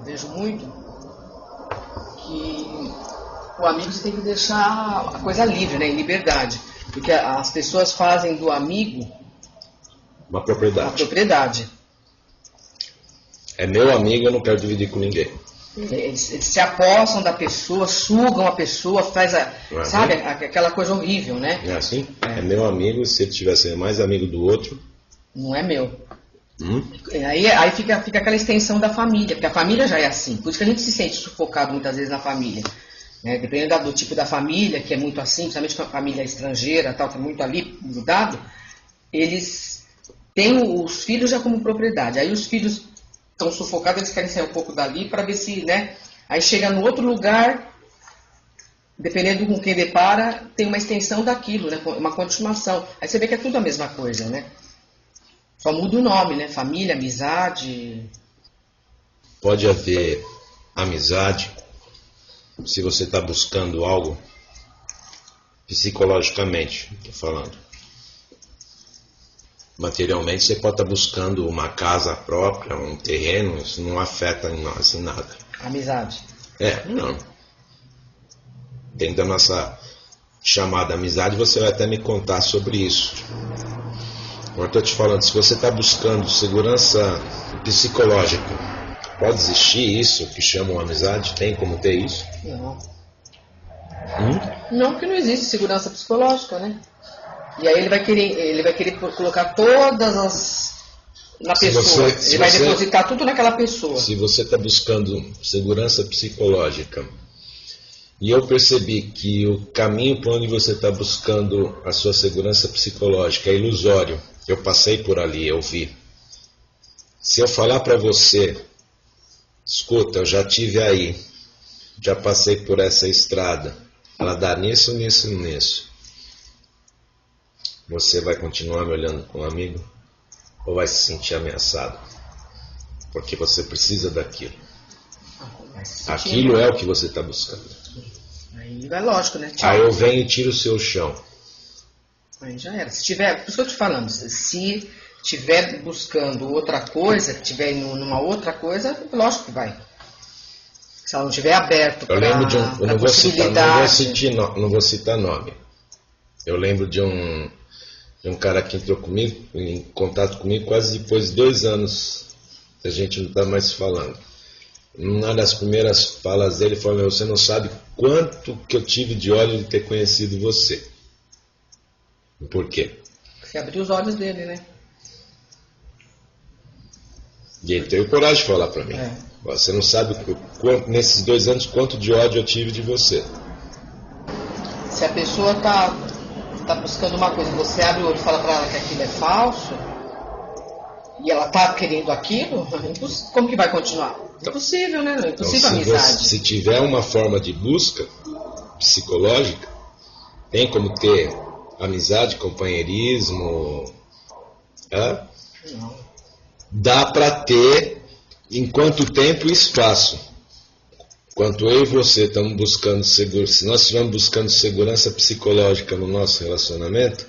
vejo muito, que o amigo você tem que deixar a coisa livre, né, em liberdade. Porque as pessoas fazem do amigo uma propriedade. Uma propriedade. É meu amigo, eu não quero dividir com ninguém. Eles se apossam da pessoa, sugam a pessoa, faz sabe, aquela coisa horrível, né? É assim? É meu amigo, se ele tivesse mais amigo do outro... Não é meu. Aí fica aquela extensão da família, porque a família já é assim. Por isso que a gente se sente sufocado muitas vezes na família. Né? Dependendo do tipo da família, que é muito assim, principalmente com a família estrangeira, tal, que é muito ali grudado, eles têm os filhos já como propriedade. Aí os filhos estão sufocados, eles querem sair um pouco dali para ver se, né? Aí chega no outro lugar, dependendo com quem depara, tem uma extensão daquilo, né? Uma continuação. Aí você vê que é tudo a mesma coisa, né? Só muda o nome, né? Família, amizade. Pode haver amizade se você está buscando algo psicologicamente, estou falando. Materialmente você pode estar buscando uma casa própria, um terreno, isso não afeta em nós em nada. Amizade. Não. Dentro da nossa chamada amizade, você vai até me contar sobre isso. Agora estou te falando, se você está buscando segurança psicológica, pode existir isso que chamam amizade? Tem como ter isso? Não. Não, porque não existe segurança psicológica, né? E aí ele vai querer colocar todas as... na pessoa. Ele vai depositar tudo naquela pessoa. Se você está buscando segurança psicológica, e eu percebi que o caminho para onde você está buscando a sua segurança psicológica é ilusório, eu passei por ali, eu vi. Se eu falar para você, escuta, eu já tive aí, já passei por essa estrada, ela dá nisso, nisso, nisso. Você vai continuar me olhando como amigo? Ou vai se sentir ameaçado? Porque você precisa daquilo. Aquilo é o que você está buscando. Aí é lógico, né? Tchau. Aí eu venho e tiro o seu chão. Aí já era. Se tiver, por isso que eu estou te falando, se estiver buscando outra coisa, que estiver numa outra coisa, lógico que vai. Se ela não estiver aberto para a possibilidade. Não vou citar nome. Eu lembro de um cara que entrou comigo, em contato comigo, quase depois de 2 anos que a gente não está mais falando. Uma das primeiras falas dele foi: você não sabe quanto que eu tive de ódio de ter conhecido você. Por quê? Você abriu os olhos dele, né? E ele teve coragem de falar para mim. Você não sabe nesses 2 anos quanto de ódio eu tive de você. Se a pessoa está buscando uma coisa, você abre o olho e fala para ela que aquilo é falso, e ela está querendo aquilo, como que vai continuar? Impossível, né? Impossível a amizade. Se tiver uma forma de busca psicológica, tem como ter amizade, companheirismo, Não. Dá para ter em quanto tempo e espaço. Enquanto eu e você estamos buscando segurança, se nós estivermos buscando segurança psicológica no nosso relacionamento,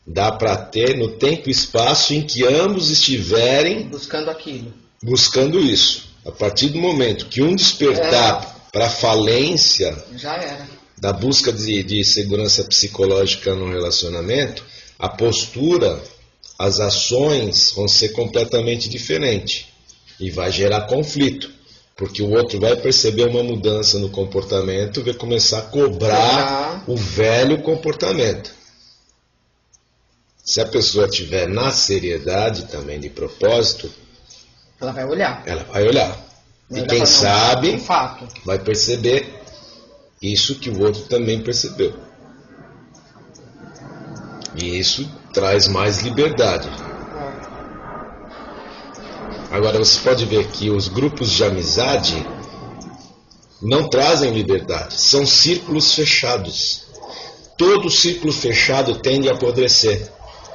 dá para ter no tempo e espaço em que ambos estiverem buscando aquilo. Buscando isso. A partir do momento que um despertar para a falência já era. Da busca de segurança psicológica no relacionamento, a postura, as ações vão ser completamente diferentes e vai gerar conflito. Porque o outro vai perceber uma mudança no comportamento e vai começar a cobrar o velho comportamento. Se a pessoa tiver na seriedade também de propósito, ela vai olhar. E quem sabe vai perceber isso que o outro também percebeu. E isso traz mais liberdade. Agora você pode ver que os grupos de amizade não trazem liberdade, são círculos fechados. Todo círculo fechado tende a apodrecer.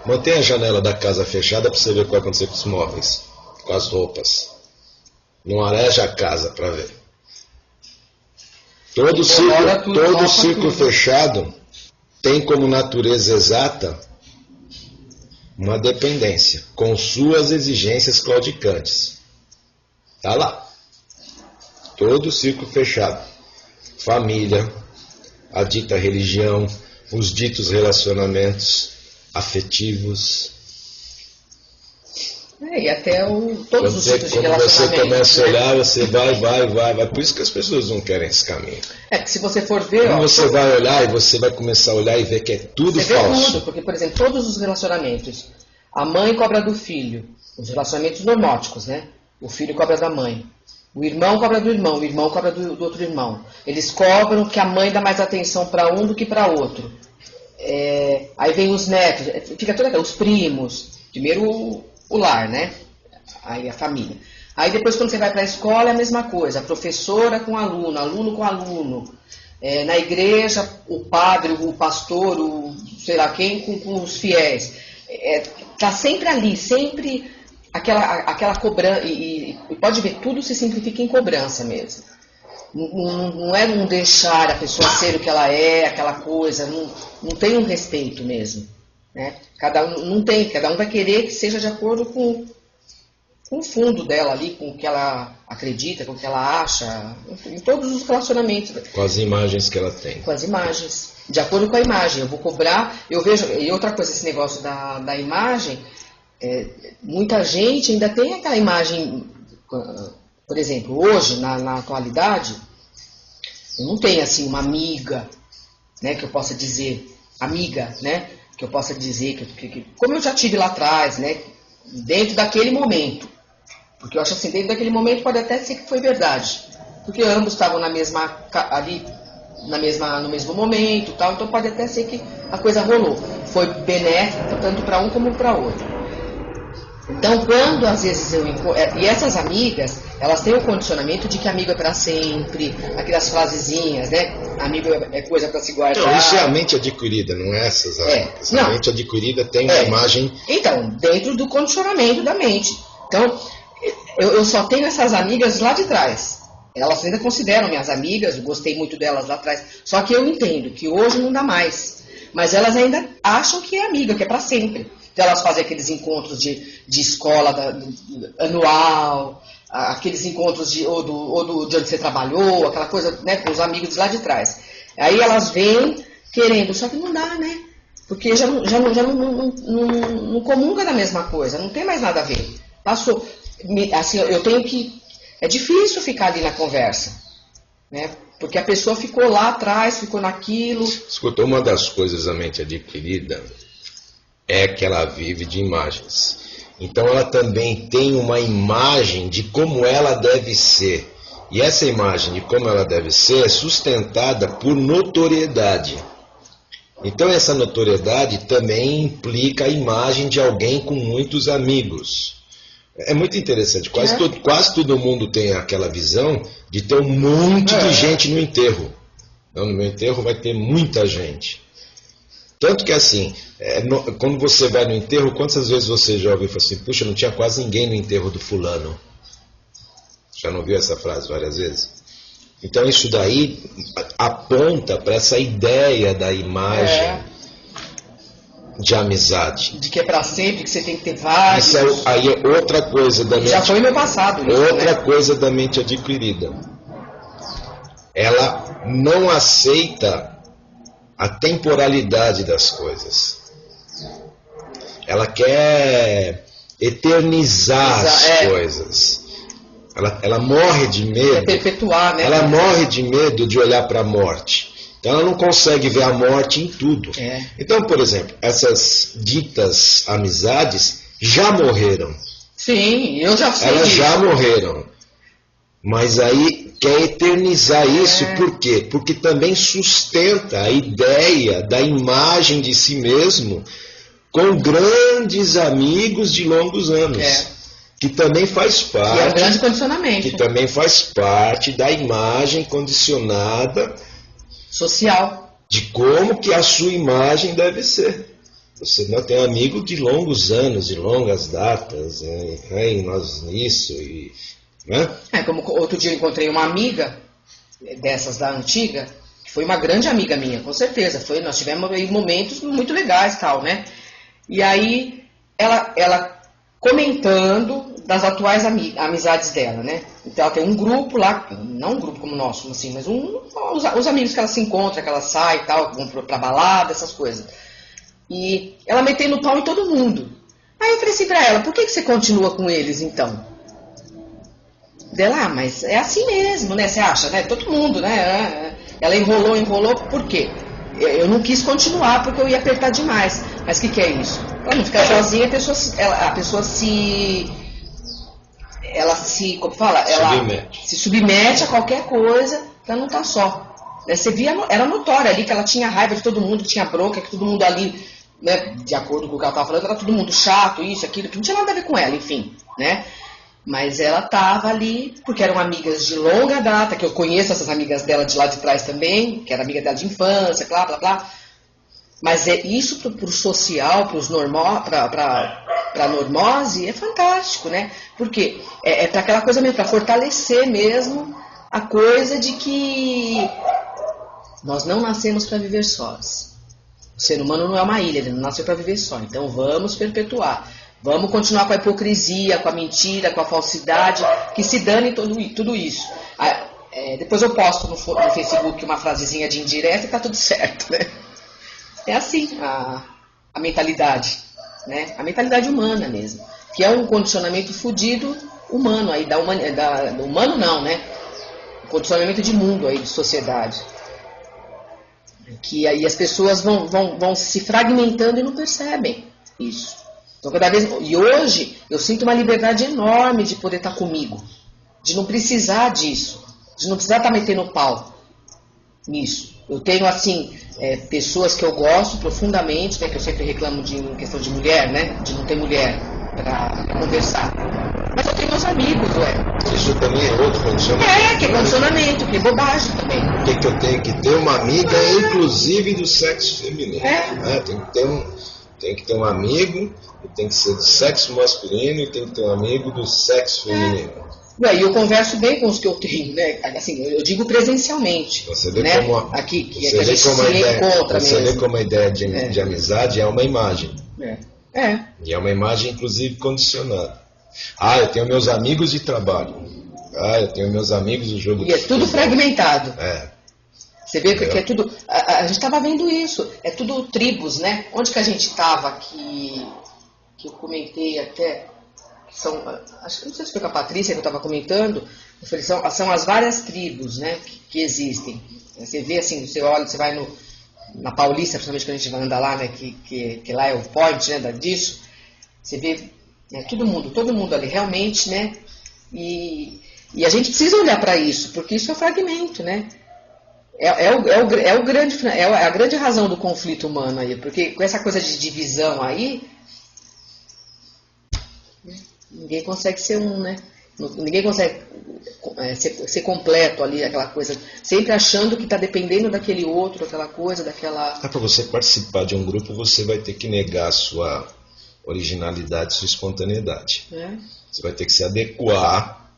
Mantenha a janela da casa fechada para você ver o que vai acontecer com os móveis, com as roupas. Não areja a casa para ver. Todo círculo fechado tem como natureza exata uma dependência, com suas exigências claudicantes. Tá lá. Todo o círculo fechado. Família, a dita religião, os ditos relacionamentos afetivos. E até todos os tipos de relacionamento. Quando você começa a olhar, você vai. Por isso que as pessoas não querem esse caminho. Que se você for ver... Quando você vai olhar, e você vai começar a olhar e ver que é tudo você falso. Vê tudo, porque, por exemplo, todos os relacionamentos, a mãe cobra do filho, os relacionamentos normóticos, né? O filho cobra da mãe. O irmão cobra do irmão, o irmão cobra do outro irmão. Eles cobram que a mãe dá mais atenção para um do que para outro. Aí vem os netos, fica toda os primos. Primeiro o lar, né? Aí a família. Aí depois quando você vai para a escola é a mesma coisa. A professora com aluno, aluno com aluno. Na igreja, o padre, o pastor, o sei lá quem com os fiéis. Tá sempre ali, sempre aquela cobrança. E pode ver, tudo se simplifica em cobrança mesmo. Não é não deixar a pessoa ser o que ela é, aquela coisa. Não tem um respeito mesmo. Né? Cada um vai querer que seja de acordo com o fundo dela ali, com o que ela acredita, com o que ela acha, em todos os relacionamentos. Com as imagens que ela tem. Com as imagens. De acordo com a imagem. Eu vou cobrar, eu vejo. E outra coisa, esse negócio da imagem, muita gente ainda tem aquela imagem, por exemplo, hoje, na atualidade, eu não tenho assim uma amiga, né, que eu possa dizer, amiga, né? Que eu possa dizer, como eu já tive lá atrás, né, dentro daquele momento, porque eu acho assim, dentro daquele momento pode até ser que foi verdade, porque ambos estavam no mesmo momento, tal, então pode até ser que a coisa rolou, foi benéfica tanto para um como para outro. Então, quando às vezes eu encontro... E essas amigas, elas têm o condicionamento de que amigo é para sempre, aquelas frasezinhas, né? Amigo é coisa para se guardar. Não, isso é a mente adquirida, não é essas amigas. A mente adquirida tem uma imagem... Então, dentro do condicionamento da mente. Então, eu só tenho essas amigas lá de trás. Elas ainda consideram minhas amigas, eu gostei muito delas lá atrás. Só que eu entendo que hoje não dá mais. Mas elas ainda acham que é amiga, que é para sempre. Então elas fazem aqueles encontros de escola anual, aqueles encontros de onde você trabalhou, aquela coisa, né, com os amigos lá de trás. Aí elas vêm querendo, só que não dá, né? Porque já não comunga da mesma coisa, não tem mais nada a ver. Passou. Assim, eu tenho que... É difícil ficar ali na conversa, né? Porque a pessoa ficou lá atrás, ficou naquilo. Escuta, uma das coisas da mente adquirida é que ela vive de imagens. Então ela também tem uma imagem de como ela deve ser. E essa imagem de como ela deve ser é sustentada por notoriedade. Então essa notoriedade também implica a imagem de alguém com muitos amigos. É muito interessante, quase todo mundo tem aquela visão de ter um monte de gente no enterro. Então, no meu enterro vai ter muita gente. Tanto que assim, quando você vai no enterro, quantas vezes você já ouviu e fala assim, puxa, não tinha quase ninguém no enterro do fulano? Já não ouviu essa frase várias vezes? Então isso daí aponta para essa ideia da imagem de amizade. De que é para sempre, que você tem que ter vários. Isso aí é outra coisa da mente. Já foi no passado. Outra coisa da mente adquirida. Ela não aceita a temporalidade das coisas. Ela quer eternizar as coisas. Ela morre de medo. É perpetuar, né? Ela morre de medo de olhar para a morte. Então ela não consegue ver a morte em tudo. Então, por exemplo, essas ditas amizades já morreram. Sim, eu já sei. Elas já morreram. Mas aí quer eternizar isso, por quê? Porque também sustenta a ideia da imagem de si mesmo com grandes amigos de longos anos. Que também faz parte. Que é um grande condicionamento. Que também faz parte da imagem condicionada social. De como que a sua imagem deve ser. Você não tem amigo de longos anos, de longas datas, nós nisso e... Né? Como outro dia eu encontrei uma amiga dessas da antiga, que foi uma grande amiga minha, com certeza. Nós tivemos momentos muito legais, tal, né? E aí ela comentando das atuais amizades dela, né? Então ela tem um grupo lá, não um grupo como o nosso, assim, mas os amigos que ela se encontra, que ela sai e tal, vão pra balada, essas coisas. E ela metendo o pau em todo mundo. Aí eu falei assim pra ela, por que você continua com eles então? Dela, mas é assim mesmo, né? Você acha, né? Todo mundo, né? Ela enrolou, por quê? Eu não quis continuar porque eu ia apertar demais. Mas o que é isso? Pra não ficar sozinha, a pessoa se... Ela se, como fala? Ela se submete a qualquer coisa pra não estar só. Você via, era notório ali que ela tinha raiva de todo mundo, que tinha bronca, que todo mundo ali, né, de acordo com o que ela estava falando, era todo mundo chato, isso, aquilo, que não tinha nada a ver com ela, enfim, né? Mas ela estava ali, porque eram amigas de longa data, que eu conheço essas amigas dela de lá de trás também, que era amiga dela de infância, blá, blá, blá. Mas isso para o social, para a normose, é fantástico, né? Porque é para aquela coisa mesmo, para fortalecer mesmo a coisa de que nós não nascemos para viver sós. O ser humano não é uma ilha, ele não nasceu para viver só. Então vamos perpetuar. Vamos continuar com a hipocrisia, com a mentira, com a falsidade, que se dane tudo isso. Depois eu posto no Facebook uma frasezinha de indireta e tá tudo certo, né? É assim a mentalidade, né? A mentalidade humana mesmo, que é um condicionamento fudido humano aí, do humano não, né? Um condicionamento de mundo aí, de sociedade. Que aí as pessoas vão se fragmentando e não percebem isso. Então, cada vez, e hoje eu sinto uma liberdade enorme de poder estar comigo, de não precisar disso, de não precisar estar metendo pau nisso. Eu tenho, assim, pessoas que eu gosto profundamente, né, que eu sempre reclamo em questão de mulher, né, de não ter mulher para conversar. Mas eu tenho meus amigos, ué. Isso também é outro condicionamento. Que é condicionamento, que é bobagem também. Que eu tenho que ter uma amiga, inclusive do sexo feminino. Tem que ter um amigo, e tem que ser do sexo masculino, e tem que ter um amigo do sexo feminino. E eu converso bem com os que eu tenho, né? Assim, eu digo presencialmente. Você vê, né? como aqui, que a gente se encontra você mesmo. Vê como a ideia de amizade é uma imagem. É. E é uma imagem, inclusive, condicionada. Eu tenho meus amigos de trabalho. Eu tenho meus amigos do jogo de futebol. E é tudo fragmentado. Você vê que é tudo... A gente estava vendo isso. É tudo tribos, né? Onde que a gente estava que eu comentei até... Acho que não sei se foi com a Patrícia que eu estava comentando. Eu falei, são as várias tribos, né, que existem. Você vê assim, você olha, você vai na Paulista, principalmente quando a gente vai andar lá, né, que lá é o point, né, disso. Você vê todo mundo ali, realmente, né? E a gente precisa olhar para isso, porque isso é um fragmento, né? É a grande razão do conflito humano aí, porque com essa coisa de divisão aí, ninguém consegue ser um, né? Ninguém consegue ser completo ali, aquela coisa, sempre achando que está dependendo daquele outro, aquela coisa, daquela... Para você participar de um grupo, você vai ter que negar a sua originalidade, sua espontaneidade. Você vai ter que se adequar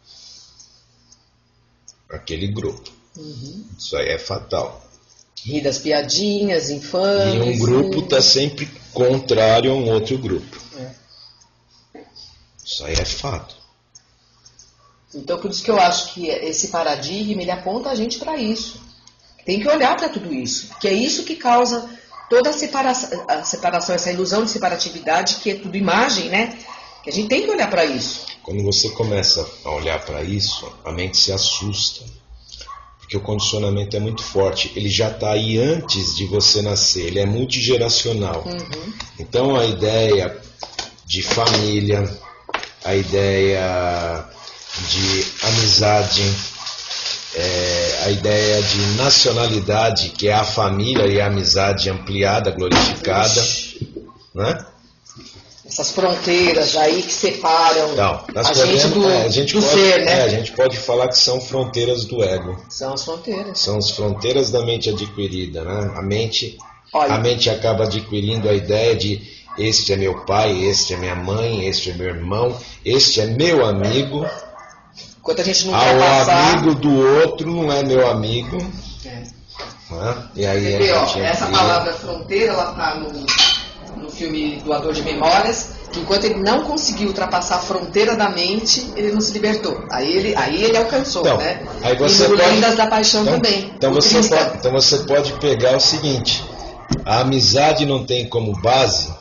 àquele grupo. Isso aí é fatal. Rir das piadinhas, infames... E um grupo está sempre contrário a um outro grupo. Isso aí é fato. Então, por isso que eu acho que esse paradigma, ele aponta a gente para isso. Tem que olhar para tudo isso, porque é isso que causa toda a separação, essa ilusão de separatividade, que é tudo imagem, né? Que a gente tem que olhar para isso. Quando você começa a olhar para isso, a mente se assusta. Porque o condicionamento é muito forte. Ele já está aí antes de você nascer, ele é multigeracional. Então, a ideia de família... a ideia de amizade, a ideia de nacionalidade, que é a família e a amizade ampliada, glorificada, né? Essas fronteiras aí que separam a gente do ser, né? A gente pode falar que são fronteiras do ego. São as fronteiras. São as fronteiras da mente adquirida, né? A mente acaba adquirindo a ideia de este é meu pai, este é minha mãe, este é meu irmão, este é meu amigo. Enquanto a gente não quer passar... O amigo do outro não é meu amigo. Né? E aí essa palavra fronteira, ela está no filme Doador de Memórias, que enquanto ele não conseguiu ultrapassar a fronteira da mente, ele não se libertou. Aí ele alcançou, então, né? Aí você e no pode, Lendas da Paixão também. Então você pode pegar o seguinte: a amizade não tem como base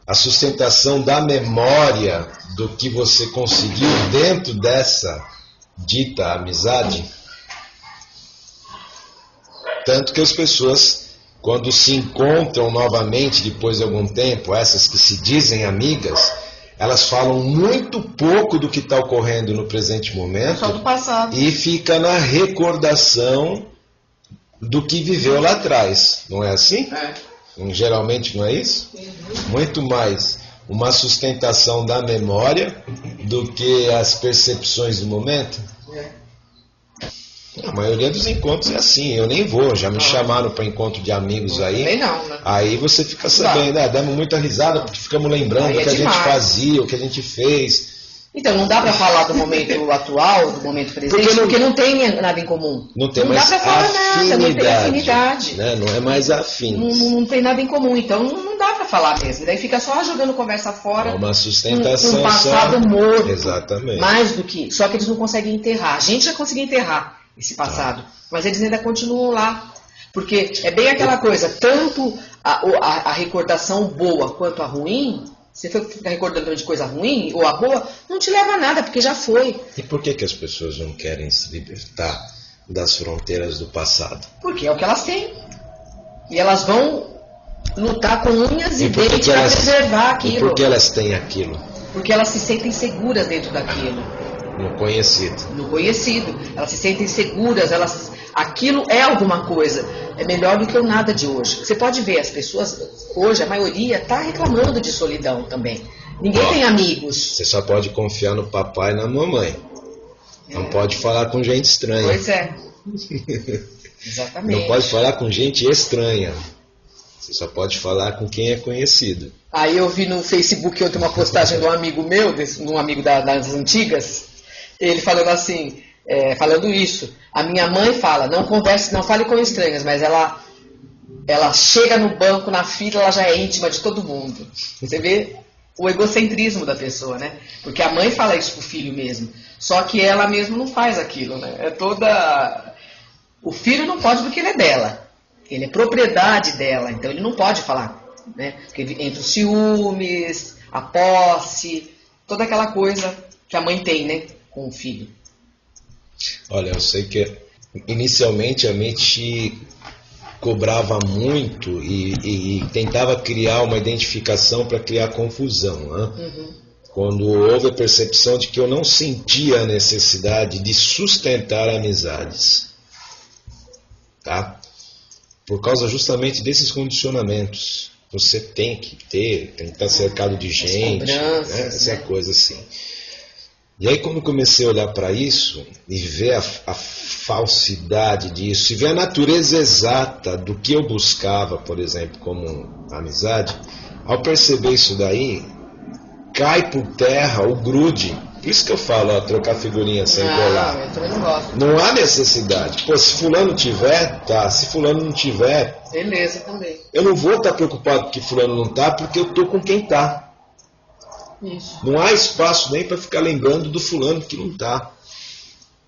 a sustentação da memória do que você conseguiu dentro dessa dita amizade. Tanto que as pessoas, quando se encontram novamente depois de algum tempo, essas que se dizem amigas, elas falam muito pouco do que está ocorrendo no presente momento, só do passado, e fica na recordação do que viveu lá atrás. Não é assim? Geralmente não é isso? Muito mais uma sustentação da memória do que as percepções do momento. A maioria dos encontros é assim, eu nem vou, já me chamaram para encontro de amigos aí. Também não, né? Aí você fica sabendo, damos muita risada porque ficamos lembrando o que a gente fazia, o que a gente fez. Então, não dá para falar do momento atual, do momento presente, porque não tem nada em comum. Não tem mais dá para falar nada, não tem afinidade. Né? Não é mais afim. Não tem nada em comum, então não dá para falar mesmo. Daí fica só jogando conversa fora. É uma sustentação um passado só. Morto. Exatamente. Mais do que. Só que eles não conseguem enterrar. A gente já conseguiu enterrar esse passado, mas eles ainda continuam lá. Porque é bem aquela coisa, tanto a recordação boa quanto a ruim. Você fica recordando de coisa ruim ou a boa, não te leva a nada, porque já foi. E por que as pessoas não querem se libertar das fronteiras do passado? Porque é o que elas têm. E elas vão lutar com unhas e dentes para preservar aquilo. E por que elas têm aquilo? Porque elas se sentem seguras dentro daquilo. No conhecido. No conhecido. Elas se sentem seguras, aquilo é alguma coisa. É melhor do que o nada de hoje. Você pode ver, as pessoas, hoje, a maioria, está reclamando de solidão também. Ninguém tem amigos. Você só pode confiar no papai e na mamãe. Não pode falar com gente estranha. Pois é. Exatamente. Não pode falar com gente estranha. Você só pode falar com quem é conhecido. Aí eu vi no Facebook ontem uma postagem de um amigo meu, de um amigo das antigas, ele falando assim, falando isso. A minha mãe fala, não converse, não fale com estranhas, mas ela chega no banco, na fila, ela já é íntima de todo mundo. Você vê o egocentrismo da pessoa, né? Porque a mãe fala isso pro filho mesmo. Só que ela mesma não faz aquilo, né? É toda... O filho não pode porque ele é dela. Ele é propriedade dela, então ele não pode falar, né? Porque entre os ciúmes, a posse, toda aquela coisa que a mãe tem, né? Com o filho. Olha, eu sei que inicialmente a mente cobrava muito e tentava criar uma identificação para criar confusão, né? Uhum. Quando houve a percepção de que eu não sentia a necessidade de sustentar amizades, tá? Por causa justamente desses condicionamentos. Você tem que estar cercado de gente, né? Essa coisa assim. E aí quando comecei a olhar para isso e ver a falsidade disso, e ver a natureza exata do que eu buscava, por exemplo, como amizade, ao perceber isso daí, cai por terra o grude. Por isso que eu falo, trocar figurinha sem colar. Eu também não gosto. Não há necessidade. Pô, se fulano tiver, tá. Se fulano não tiver... Beleza, também. Eu não vou estar preocupado que fulano não tá, porque eu tô com quem tá. Isso. Não há espaço nem para ficar lembrando do fulano que não tá.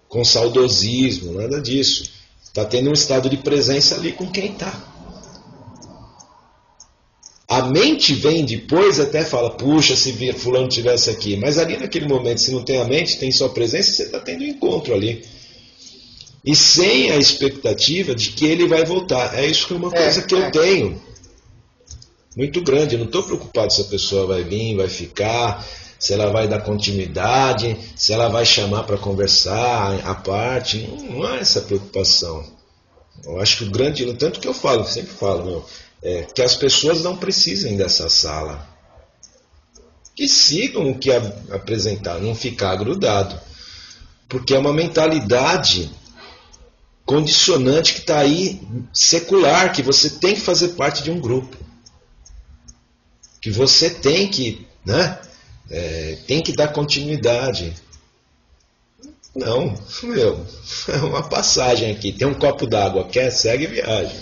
Com saudosismo, nada disso. Tá tendo um estado de presença ali com quem tá. A mente vem depois até fala, puxa, se fulano tivesse aqui. Mas ali naquele momento, se não tem a mente, tem só presença, você está tendo um encontro ali. E sem a expectativa de que ele vai voltar. É isso que é uma coisa que eu tenho. Muito grande. Eu não estou preocupado se a pessoa vai vir, vai ficar, se ela vai dar continuidade, se ela vai chamar para conversar à parte. Não há essa preocupação. Eu acho que o grande, tanto que eu falo, sempre falo, que as pessoas não precisem dessa sala. Que sigam o que apresentar, não ficar grudado. Porque é uma mentalidade condicionante que está aí, secular, que você tem que fazer parte de um grupo. Que você tem que, né, tem que dar continuidade. Não, é uma passagem aqui, tem um copo d'água, quer, segue viagem.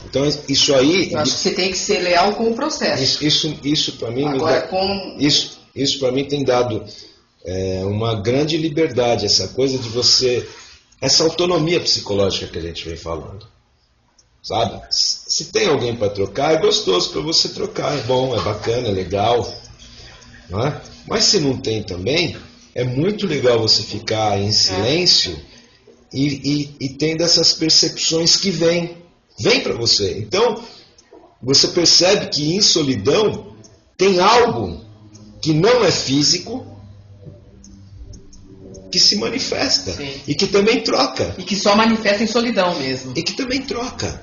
Então isso aí... Eu acho que você tem que ser leal com o processo. Isso para mim... Agora, Isso para mim tem dado uma grande liberdade, essa coisa de você... Essa autonomia psicológica que a gente vem falando. Sabe? Se tem alguém para trocar, é gostoso para você trocar. É bom, é bacana, é legal. Não é? Mas se não tem também, é muito legal você ficar em silêncio e tendo essas percepções que vêm para você. Então, você percebe que em solidão tem algo que não é físico, que se manifesta. Sim. E que também troca. E que só manifesta em solidão mesmo. E que também troca.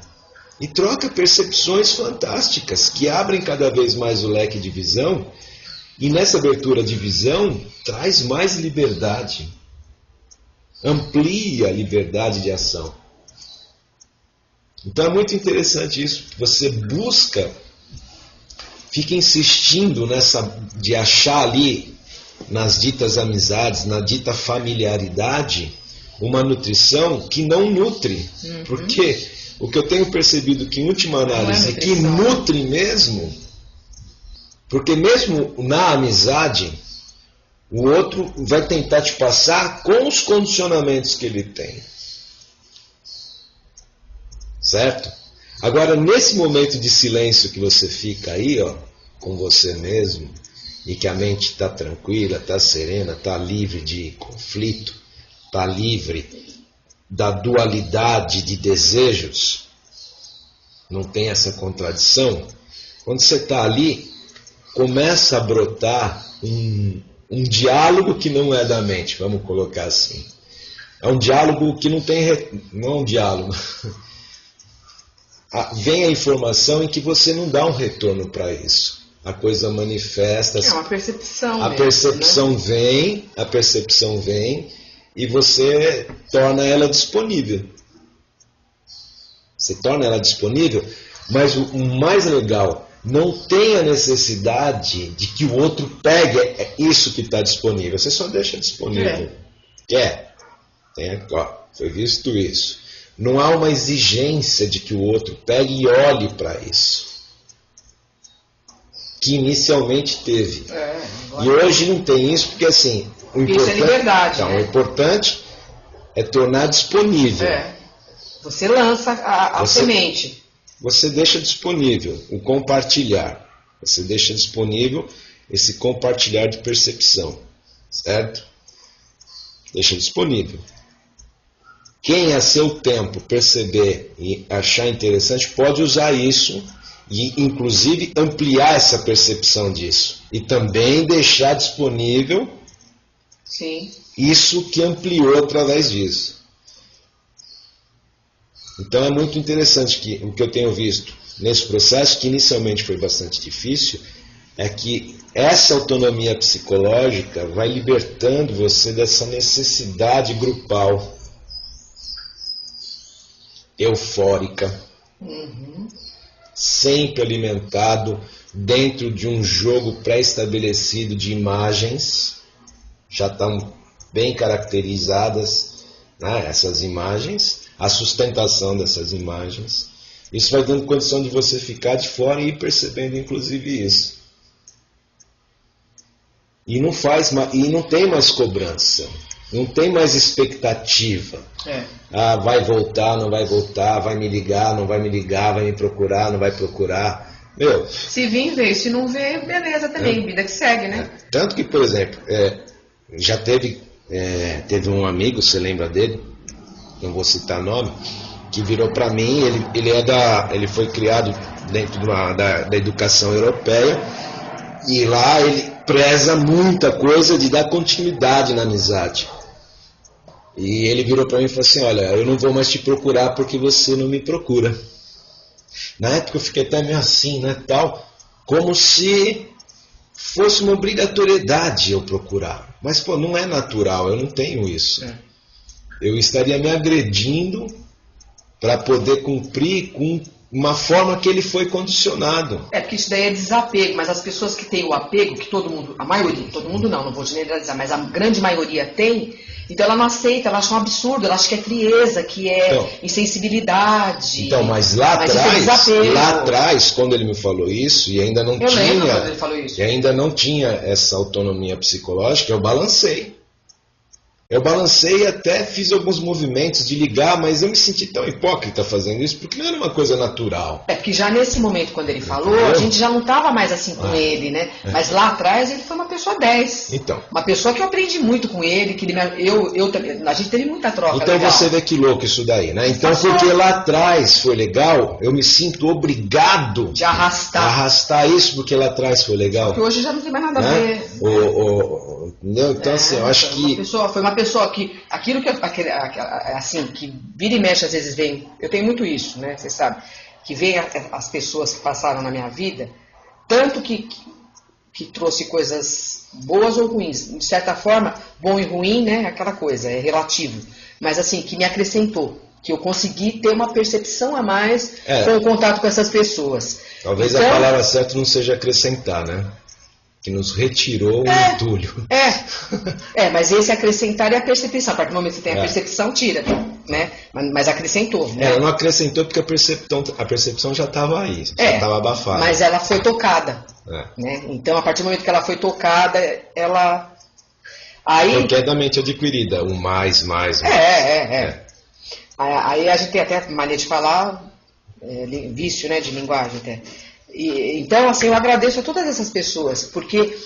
E troca percepções fantásticas, que abrem cada vez mais o leque de visão. E nessa abertura de visão, traz mais liberdade. Amplia a liberdade de ação. Então é muito interessante isso. Você busca, fica insistindo nessa de achar ali, nas ditas amizades, na dita familiaridade, uma nutrição que não nutre. Porque o que eu tenho percebido que em última análise, que nutre mesmo, porque mesmo na amizade, o outro vai tentar te passar com os condicionamentos que ele tem. Certo? Agora, nesse momento de silêncio que você fica aí, ó, com você mesmo, e que a mente está tranquila, está serena, está livre de conflito, está livre da dualidade de desejos, não tem essa contradição. Quando você está ali, começa a brotar um diálogo que não é da mente, vamos colocar assim. É um diálogo que não tem... Não é um diálogo. Vem a informação em que você não dá um retorno para isso. A coisa manifesta. É uma percepção. A percepção vem e você torna ela disponível. Você torna ela disponível, mas o mais legal, não tem a necessidade de que o outro pegue isso que está disponível. Você só deixa disponível. Foi visto isso. Não há uma exigência de que o outro pegue e olhe para isso. Que inicialmente teve. E hoje não tem isso, porque assim... Isso é liberdade. Então, o importante é tornar disponível. Você lança a semente. Você deixa disponível o compartilhar. Você deixa disponível esse compartilhar de percepção. Certo? Deixa disponível. Quem a seu tempo perceber e achar interessante pode usar isso e inclusive ampliar essa percepção disso. E também deixar disponível isso que ampliou através disso. Então é muito interessante que o que eu tenho visto nesse processo, que inicialmente foi bastante difícil, é que essa autonomia psicológica vai libertando você dessa necessidade grupal, eufórica, sempre alimentado dentro de um jogo pré-estabelecido de imagens, já estão bem caracterizadas, né, essas imagens, a sustentação dessas imagens. Isso vai dando condição de você ficar de fora e ir percebendo inclusive isso. E não tem mais cobrança. Não tem mais expectativa. Vai voltar, não vai voltar, vai me ligar, não vai me ligar, vai me procurar, não vai procurar. Meu, se vir, veio. Se não ver, beleza também. Vida que segue, né? Tanto que, por exemplo, já teve um amigo, você lembra dele? Não vou citar nome, que virou para mim, ele foi criado dentro da educação europeia, e lá ele preza muita coisa de dar continuidade na amizade. E ele virou para mim e falou assim: olha, eu não vou mais te procurar porque você não me procura. Na época eu fiquei até meio assim, né, tal, como se fosse uma obrigatoriedade eu procurar. Mas, pô, não é natural, eu não tenho isso. Eu estaria me agredindo para poder cumprir com uma forma que ele foi condicionado. Porque isso daí é desapego, mas as pessoas que têm o apego, que todo mundo, a maioria, todo mundo não vou generalizar, mas a grande maioria tem, Então ela não aceita, ela acha um absurdo, ela acha que é frieza, que é insensibilidade. Então, mas lá atrás, quando ele me falou isso, e ainda não tinha, e ainda não tinha essa autonomia psicológica, eu balancei. Eu balancei e até fiz alguns movimentos de ligar, mas eu me senti tão hipócrita fazendo isso, porque não era uma coisa natural. Porque já nesse momento, quando ele falou, a gente já não estava mais assim com ele, né? Mas lá atrás ele foi uma pessoa 10. Então. Uma pessoa que eu aprendi muito com ele, que a gente teve muita troca. Então legal. Você vê que louco isso daí, né? Então, porque lá atrás foi legal, eu me sinto obrigado de arrastar isso, porque lá atrás foi legal. Porque hoje já não tem mais nada a ver. Então, assim, eu acho que... Foi uma pessoa que, aquilo que, assim, que vira e mexe às vezes vem, eu tenho muito isso, né, vocês sabem, que vem as pessoas que passaram na minha vida, tanto que trouxe coisas boas ou ruins, de certa forma, bom e ruim, né, aquela coisa, é relativo, mas assim, que me acrescentou, que eu consegui ter uma percepção a mais com o contato com essas pessoas. Talvez a palavra certa não seja acrescentar, né? Que nos retirou o entulho. Mas esse acrescentar é a percepção. A partir do momento que você tem a percepção, tira, né? Mas acrescentou. Né? Ela não acrescentou porque a percepção já estava aí, já estava abafada. Mas ela foi tocada. Né? Então, a partir do momento que ela foi tocada, ela... Porque é da mente adquirida, o mais. Aí a gente tem até mania de falar, vício, né, de linguagem até. Então, assim, eu agradeço a todas essas pessoas, porque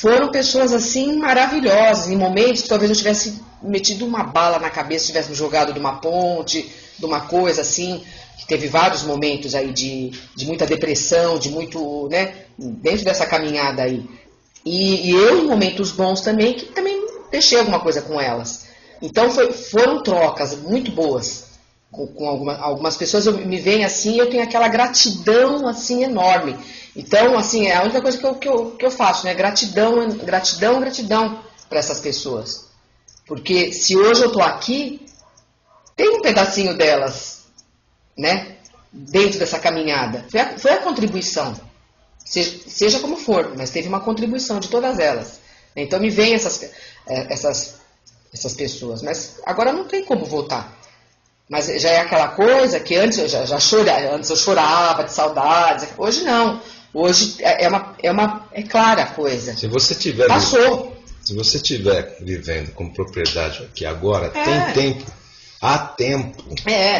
foram pessoas, assim, maravilhosas, em momentos que talvez eu tivesse metido uma bala na cabeça, tivesse me jogado de uma ponte, de uma coisa, assim, que teve vários momentos aí de muita depressão, de muito, né, dentro dessa caminhada aí. E eu, em momentos bons também, que também deixei alguma coisa com elas. Então, foram trocas muito boas. Com algumas pessoas me vem assim, eu tenho aquela gratidão assim enorme. Então, assim, é a única coisa que eu faço, né? Gratidão para essas pessoas. Porque se hoje eu estou aqui, tem um pedacinho delas, né? Dentro dessa caminhada. Foi a contribuição. Seja como for, mas teve uma contribuição de todas elas. Então me vem essas pessoas. Mas agora não tem como voltar. Mas já é aquela coisa que antes eu já chorava, antes eu chorava de saudades. Hoje não. Hoje é clara a coisa. Se você tiver passou. Se você estiver vivendo com propriedade aqui agora, tem tempo, há tempo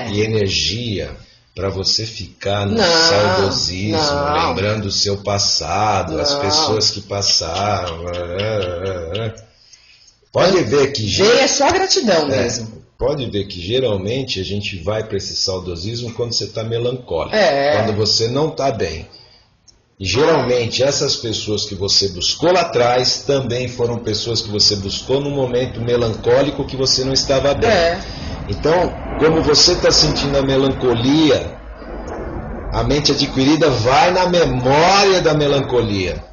e energia para você ficar no saudosismo, lembrando o seu passado, as pessoas que passaram. Pode ver que é só gratidão mesmo. Pode ver que geralmente a gente vai para esse saudosismo quando você está melancólico, quando você não está bem. E geralmente essas pessoas que você buscou lá atrás também foram pessoas que você buscou num momento melancólico que você não estava bem. Então, como você está sentindo a melancolia, a mente adquirida vai na memória da melancolia,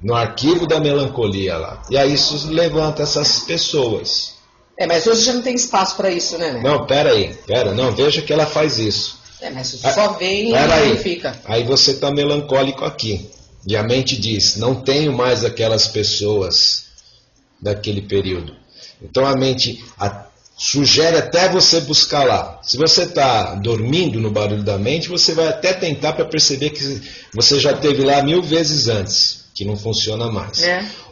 no arquivo da melancolia lá. E aí isso levanta essas pessoas. Mas hoje já não tem espaço para isso, né? Não, não, veja que ela faz isso. Mas só vem e fica. Aí você está melancólico aqui. E a mente diz, não tenho mais aquelas pessoas daquele período. Então a mente sugere até você buscar lá. Se você está dormindo no barulho da mente, você vai até tentar para perceber que você já esteve lá 1000 vezes antes. Que não funciona mais.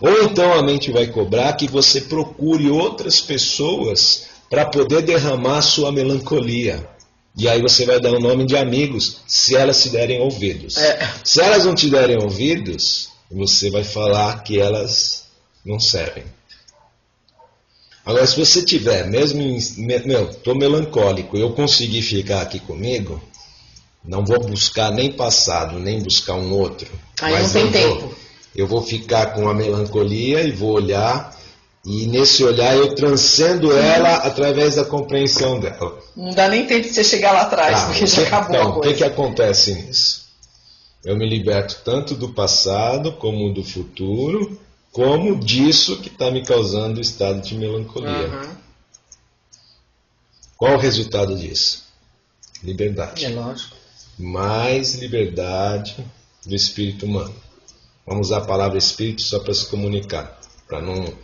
Ou então a mente vai cobrar que você procure outras pessoas para poder derramar a sua melancolia. E aí você vai dar o nome de amigos, se elas te derem ouvidos. Se elas não te derem ouvidos, você vai falar que elas não servem. Agora, se você tiver, estou melancólico, eu consegui ficar aqui comigo, não vou buscar nem passado, nem buscar um outro. Aí não tem tempo. Eu vou ficar com a melancolia e vou olhar, e nesse olhar eu transcendo ela através da compreensão dela. Não dá nem tempo de você chegar lá atrás, porque já acabou a coisa. O que acontece nisso? Eu me liberto tanto do passado, como do futuro, como disso que está me causando o estado de melancolia. Qual o resultado disso? Liberdade. É lógico. Mais liberdade do espírito humano. Vamos usar a palavra espírito só para se comunicar, para não...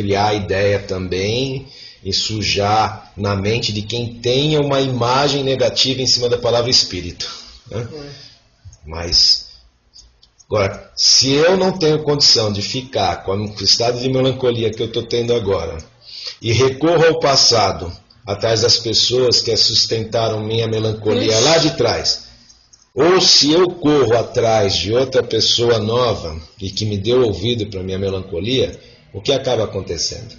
criar a ideia também e sujar na mente de quem tenha uma imagem negativa em cima da palavra espírito, né? Mas, agora, se eu não tenho condição de ficar com o estado de melancolia que eu estou tendo agora e recorro ao passado, atrás das pessoas que sustentaram minha melancolia lá de trás, ou se eu corro atrás de outra pessoa nova e que me deu ouvido para minha melancolia, o que acaba acontecendo?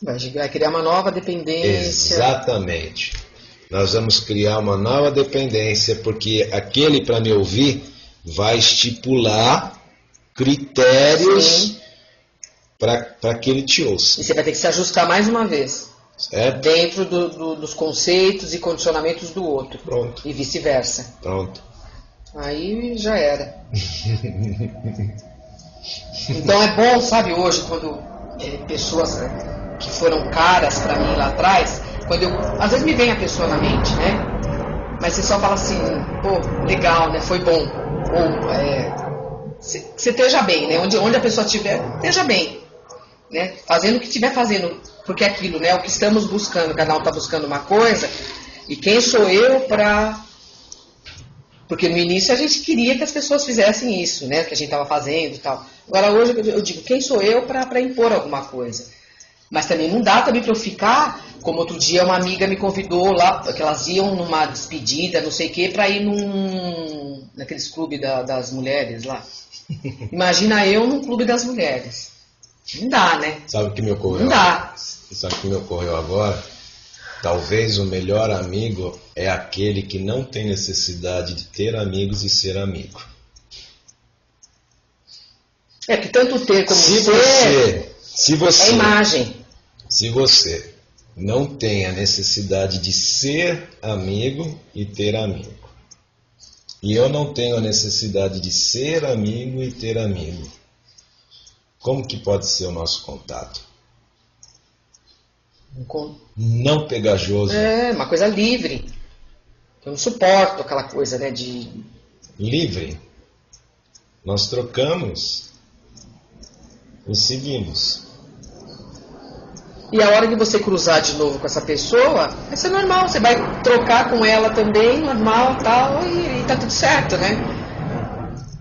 Vai criar uma nova dependência. Exatamente. Nós vamos criar uma nova dependência, porque aquele para me ouvir vai estipular critérios para que ele te ouça. E você vai ter que se ajustar mais uma vez. Certo? Dentro dos conceitos e condicionamentos do outro. Pronto. E vice-versa. Pronto. Aí já era. Então é bom, sabe, hoje, quando pessoas que foram caras pra mim lá atrás, quando às vezes me vem a pessoa na mente, né? Mas você só fala assim, pô, legal, né? Foi bom. Ou você esteja bem, né? Onde a pessoa estiver, esteja bem. Né? Fazendo o que estiver fazendo. Porque é aquilo, né? O que estamos buscando, cada um está buscando uma coisa. E quem sou eu para... Porque no início a gente queria que as pessoas fizessem isso, né? Que a gente estava fazendo e tal. Agora hoje eu digo, quem sou eu para impor alguma coisa? Mas também não dá também para eu ficar, como outro dia uma amiga me convidou lá, que elas iam numa despedida, não sei o quê, para ir naqueles clubes das mulheres lá. Imagina eu num clube das mulheres. Não dá, né? Sabe o que me ocorreu? Não dá. Sabe o que me ocorreu agora? Talvez o melhor amigo é aquele que não tem necessidade de ter amigos e ser amigo. É que tanto ter como se você é imagem. Se você não tem a necessidade de ser amigo e ter amigo, e eu não tenho a necessidade de ser amigo e ter amigo, como que pode ser o nosso contato? Não pegajoso. É, uma coisa livre. Eu não suporto aquela coisa, né, de... Livre. Nós trocamos e seguimos. E a hora que você cruzar de novo com essa pessoa, vai ser normal. Você vai trocar com ela também, normal, tal, e tá tudo certo, né?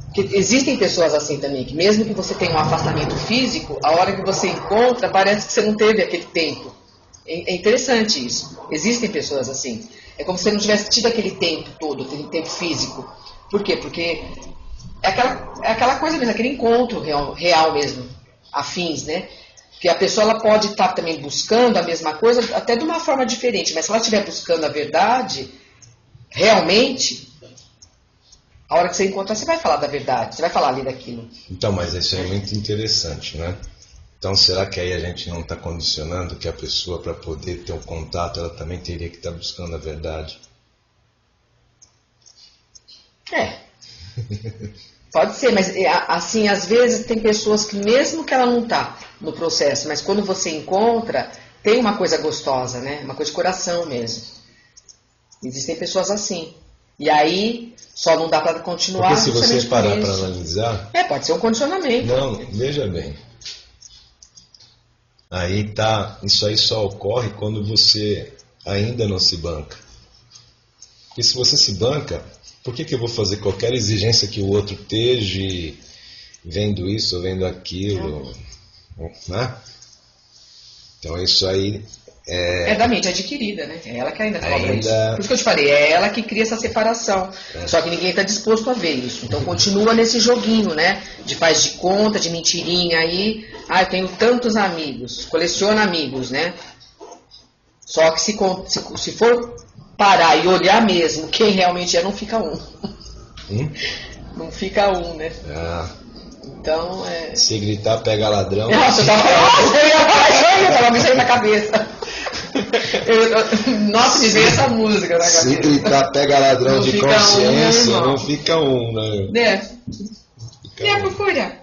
Porque existem pessoas assim também, que mesmo que você tenha um afastamento físico, a hora que você encontra, parece que você não teve aquele tempo. É interessante isso. Existem pessoas assim. É como se você não tivesse tido aquele tempo todo, aquele tempo físico. Por quê? Porque é aquela coisa mesmo, aquele encontro real mesmo, afins, né? Porque a pessoa ela pode estar também buscando a mesma coisa, até de uma forma diferente, mas se ela estiver buscando a verdade, realmente, a hora que você encontrar, você vai falar da verdade, você vai falar ali daquilo. Então, mas isso é muito interessante, né? Então, será que aí a gente não está condicionando que a pessoa, para poder ter um contato, ela também teria que estar buscando a verdade? Pode ser, mas assim, às vezes tem pessoas que mesmo que ela não está no processo, mas quando você encontra, tem uma coisa gostosa, né? Uma coisa de coração mesmo. Existem pessoas assim. E aí, só não dá para continuar. Porque se você parar para analisar... pode ser um condicionamento. Não, veja bem. Aí tá, isso aí só ocorre quando você ainda não se banca. Porque se você se banca, por que eu vou fazer qualquer exigência que o outro esteja vendo isso ou vendo aquilo? Né? Então isso aí é da mente adquirida, né? É ela que ainda cobra isso. Por isso que eu te falei, é ela que cria essa separação. Só que ninguém está disposto a ver isso. Então continua nesse joguinho, né? De faz de conta, de mentirinha aí. Eu tenho tantos amigos. Coleciona amigos, né? Só que se for parar e olhar mesmo quem realmente é, não fica um. Não fica um, né? Então, Se gritar, pega ladrão. Nossa, eu tava me saindo na cabeça. Nossa, me veio essa música na cabeça. Se gritar, pega ladrão não de consciência, não fica um, né? Procura.